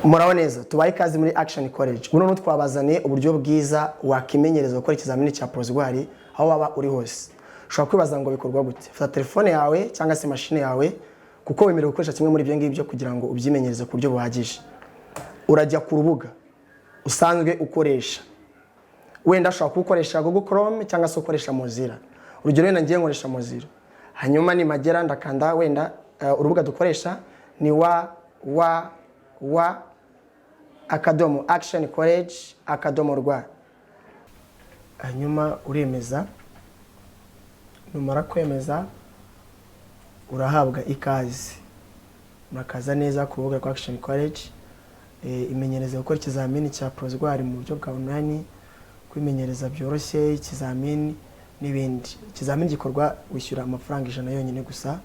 Muraho neza tubaye ikaze muri Action College. Buno no twabazaniye uburyo bwiza wakimenyereza gukora ikizamini cya Provisoire aho waba uri hose. Ushobora kwibaza ngo bikorwa gute? Fata telefone yawe cyangwa se machine yawe kuko wemerewe gukoresha kimwe muri ibyo ngibyo kugira ngo ubyimenyereze ku buryo buhagije. Urajya ku rubuga usanzwe ukoresha. Wenda ushobora gukoresha Google Chrome cyangwa se ukoresha Mozilla. Urugero wenda ngiye nkoresha Mozilla. Hanyuma ni magera ndakanda wenda urubuga dukoresha ni wa akadomo Action College akadomo Rwa. Hanyuma uremeza, numara kwemeza urahabwa ikaze. Murakaza neza ku rubuga rwa Action College. Imenyereza gukora ikizamini cya Provisoire mu buryo bwa online, kwimenyereza byoroshye, ikizamini n'ibindi. Ikizamini gikorwa wishyura amafaranga 100 yonyine gusa.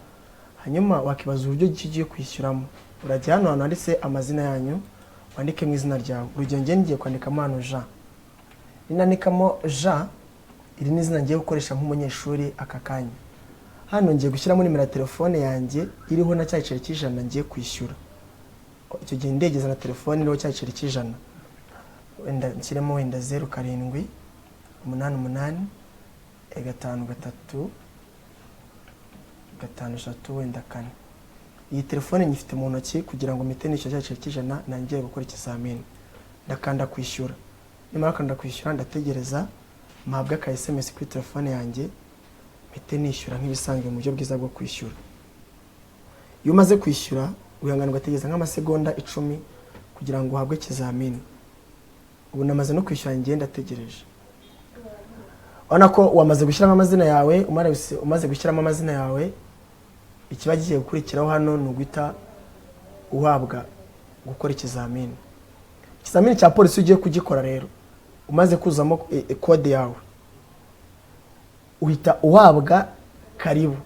Hanyuma wakibaza uburyo giye kwishyuramo. Urajya hano handitse amazina yanyu, wandike mu izina ryawe. Urugero ngiye ngiye kwandikamo hano Jean. Ninandikamo Jean, iri ni izina ngiye gukoresha nk'umunyeshuri aka kanya. Hano ngiye gushyiramo nimero ya telefone yanjye iriho na cyiciro cy'ijana ngiye kwishyura. Icyo gihe ndegeza na telefone iriho cyiciro cy'ijana. Wenda nshyiremo wenda 07 88 53 53 wenda 4. Iyi telefone nyifite mu ntoki kugira ngo mpite n'icyo cyiciro cy'ijana nangiye gukora ikizamini. Ndakanda kwishyura. Nimara kanda kwishyura ndategereza mpabwa ka SMS kuri telefone yanjye mpite nishyura nk'ibisanzwe mu buryo bwiza bwo kwishyura. Iyo umaze kwishyura uyangana ugategereza nk'amasegonda 10 kugira ngo uhabwe ikizamini. Ubu namaze no kwishyura ngiye ndategereje. Ona ko wamaze gushyiramo amazina yawe, umaze gushyiramo amazina yawe, ikiba giye gukurikiraho hano nuguita uhabwa gukora ikizamini. Ikizamini cya polisi ugiye kugikora rero, umaze kuzamo code yawe, uhita uhabwa karibu,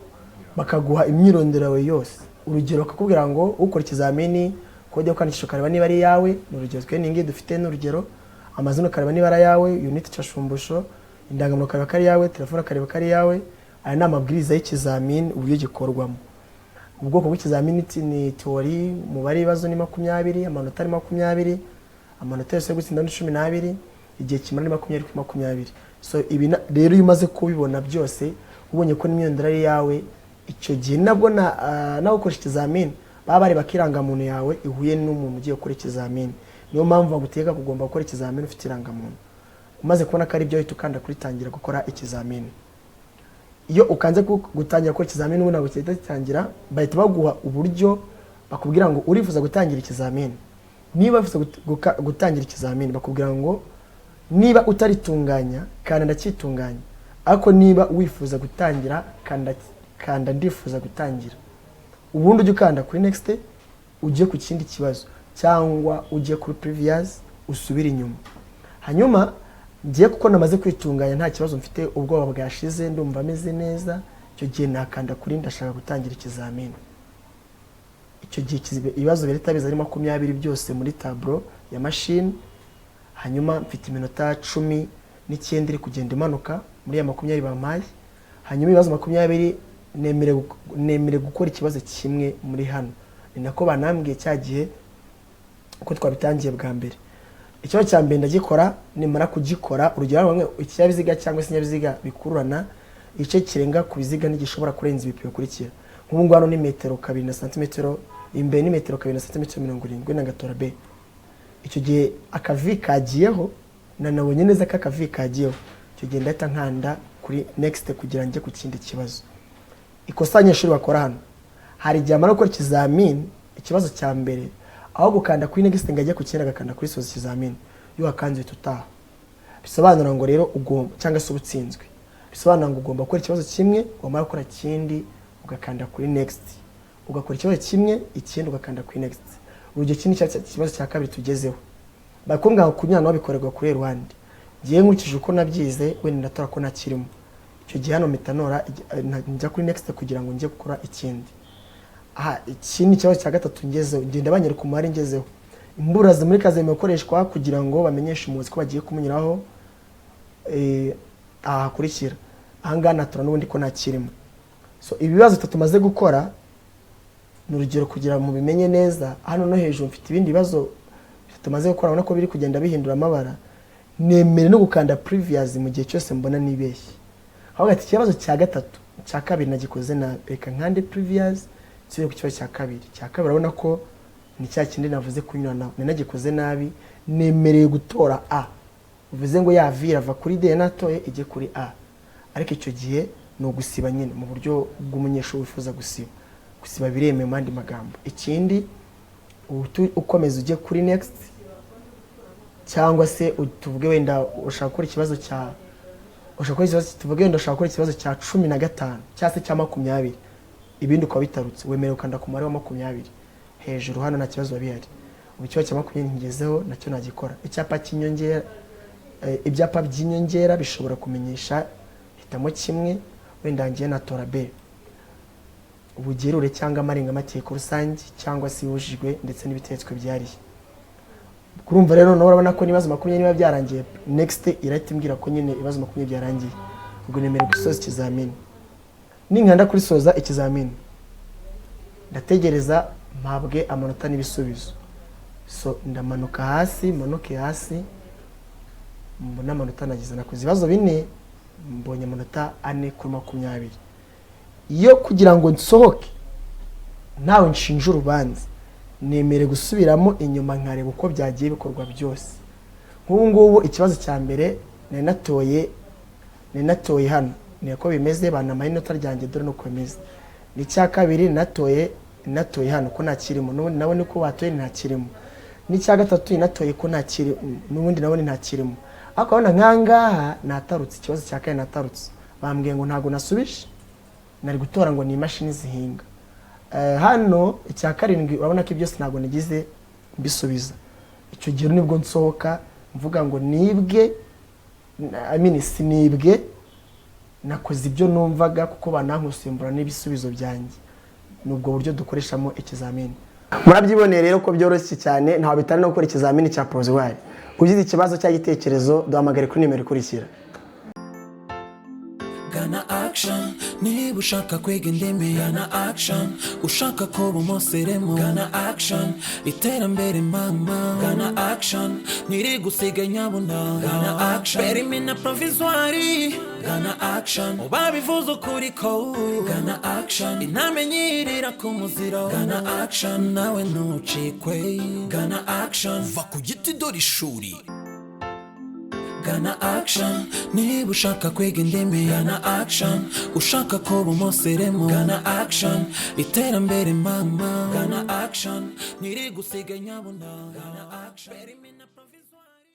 bakaguha imyirondoro yawe yose. Urugero bakakubwira ngo ukora ikizamini, code yo kwandikisha kareba niba ari yawe, n'urugero twe ningi dufite n'urugero, amazina kareba niba ari yawe, unit cyashumbusho, indangamuntu kareba kari yawe, telefone kareba kari yawe. Aya ni amabwiriza y'ikizamini uburyo gikorwamo. Ubwoko bw'ikizamini ni teori, umubare w'ibibazo ni 20, amanota ari 20, amanota yose yo gutsinda ni 12, igihe kimara ni 20. So ibi rero iyo umaze kubibona byose, ubonye ko n'imyirondoro ari yawe, icyo gihe nabwo nawe ukoresha ikizamini baba bari bakirangamuntu yawe ihuye n'umuntu ugiye gukora ikizamini. Niyo mpamvu baguteka kugomba gukora ikizamini ufite irangamuntu. Umaze kubona ko ari byo uhita ukanda kuritangira gukora ikizamini. Iyo ukanze gutangira gukora ikizamini ubona gukita gitangira, bahita baguha uburyo bakubwira ngo urifuza gutangira ikizamini. Niba wifuza gutangira ikizamini bakubwira ngo niba utaritunganya kandi ndakitunganya, ariko niba wifuza gutangira kanda ndifuza gutangira. Ubundi ujye ukanda kuri next, ujye ku kindi kibazo cyangwa ujye kuri previous usubira inyuma. Hanyuma ngiye kuko namaze kwitunganya nta kibazo mfite, ubwoba bwashize ndumva ameze neza, icyo gihe nakanda kuri ndashaka gutangira ikizamini. Icyo gihe ibibazo bireta biza ari 20 byose muri tableau ya machine. Hanyuma mfite iminota 10 n'ikindi iri kugenda imanuka muri ya 20 bamaye. Hanyuma ibibazo 20 nemere gukora ikibazo kimwe muri hano. Ni nako banambwiye cya gihe uko twabitangiye bwa mbere. Icyo cya mbere ndagikora, nimara kugikora urugero bamwe ikiyabiziga cyangwa sinyabiziga bikururana, igice kirenga ku biziga ntigishobora kurenza ibipimo kurikira. Nk'ubu ngwano ni metero 2 na cm, imbere ni metero 2 na cm 70 na gatora B. Icyo gihe akavi kagiyeho nanabonye neza ko akavi kagiyeho, icyo gihe ndahita nkanda kuri next kugira njye ku kindi kibazo. Ikosa abanyeshuri bakora hano, hari igihe amara gukora ikizamini ikibazo cya mbere, aho gukanda kuri next ngajya ku kindi agakanda kuri soza ikizamini, iyo wakanze tutaha. Bisobanura ngo rero ugomba cyangwa se ubutsinzwe. Bisobanura ngo ugomba gukora ikibazo kimwe, wamara gukora kindi ugakanda kuri next, ugakora ikibazo kimwe ikindi ugakanda kuri next. Urugero kindi kibazo cya kabiri tugezeho, bakumbwa ngo kunyana wabikorerwa kuri Rwanda. Ngiye nkurikije uko nabyize wenda ndatora ko nakirimo. Icyo gihe hano metanora njya kuri next kugira ngo njye gukora ikindi. Ikindi kibazo cya gatatu ngezeho, ngenda banyereka umubare ngezeho. Imbura muri kaze mekoreshwa kugira ngo bamenyeshe umuzi ko bagiye kumunyuraho ahakurikira. Ahanga natora n'ubundi ko nakirimo. So ibibazo tumaze gukora n'urugero kugira mu bimenye neza. Hano no hejuru mfite ibindi bibazo tumaze gukora ubona ko biri kugenda bihindura amabara, nemere no gukanda previous mu gihe cyose mbona nibeshye. Aho gati ikibazo cya gatatu cya kabiri nagikoze na reka nkande previous cyo ku kibazo cya kabiri urabona ko ni cya kindi navuze kunyurana nagikoze nabi, nemereye gutora A, uvuze ngo ya V irava kuri D natoye ije kuri A, ariko icyo gihe no gusiba nyine mu buryo bw'umunyeshuri wifuza gusiba biremewe mu andi magambo. Ikindi ukomeza ujye kuri next, cyangwa se tuvuge wenda ushaka gukora ikibazo cya tuvuge wenda ushaka gukora ikibazo cya 15 cyangwa se cya 20, ibindi ukaba bitarutse wemerewe ukanda ku mubare wa 20 hejuru. Hano nta kibazo bihari, ubu ikibazo cya 20 ngezeho nacyo nagikora. Icyapa cy'inyongera, ibyapa by'inyongera bishobora kumenyesha hitamo kimwe, wenda ngiye natora B, ubugerure cyangwa amarengamateko rusange cyangwa se yujijwe ndetse n'ibitetswe byariye. Kurumva rero nawe urabona ko nibazo 20 niba byarangiye, next irahita imbwira ko nyine ibibazo 20 byarangiye, ubwo nemere gusoza ikizamini. Ninkanda kuri soza ikizamini ndategereza mpabwe amanota n'ibisubizo. So ndamanuka hasi, manuke hasi, mbona amanota nagize nakoze ibibazo 4, mbonye amanota 4 kuri 20. Iyo kugira ngo nsohoke nawe nshinje urubanza, nemere gusubiramo inyuma nkareba uko byagiye bikorwa byose. Nk'ubu ngubu ikibazo cya mbere natoye hano niko bimeze, banamaye inota ryanjye dore nuko bimeze. Ni cya kabiri natoye hano ko ntakirimo, nawe niko watoye ntakirimo. Ni cya gatatu natoye ko ntakiri, n'ubundi nabone ntakirimo. Ariko abona nkangaha natarutse ikibazo cya kane natarutse, bambwiye ngo ntago nasubishe, nari gutora ngo ni imashini zihinga. Hano icya karindwi urabona ko byose ntago nagize mbisubiza. Icyo gihe nibwo nsohoka mvuga ngo nibwe, sinibwe, nakoze ibyo numvaga kuko banankusimbura n'ibisubizo byanjye. Nubwo buryo dukoreshamo ikizamini. Murabyiboneye rero ko byoroshye cyane, ntaho bitari no gukora ikizamini cya Provisoire. Ugize ikibazo cya gitekerezo duhamagare kuri nimero ikurikira. Gana action, niba ushaka kwiga indimi gana action, ushaka kuba umuseremu gana action, iterambere mama gana action, niri gusiga nyabuna gana action, perimina provisoire gana action, ubabivuze ukuri ko gana action, intamenyirira ku muziro gana action, nawe ntucikwe gana action, va ku giti dore ishuri gana action, niba ushaka kwiga indimi gana action, ushaka kuba umuseremu gana action, iterambere mama gana action, niri gusiga nyabuna gana action, perimina provisoire.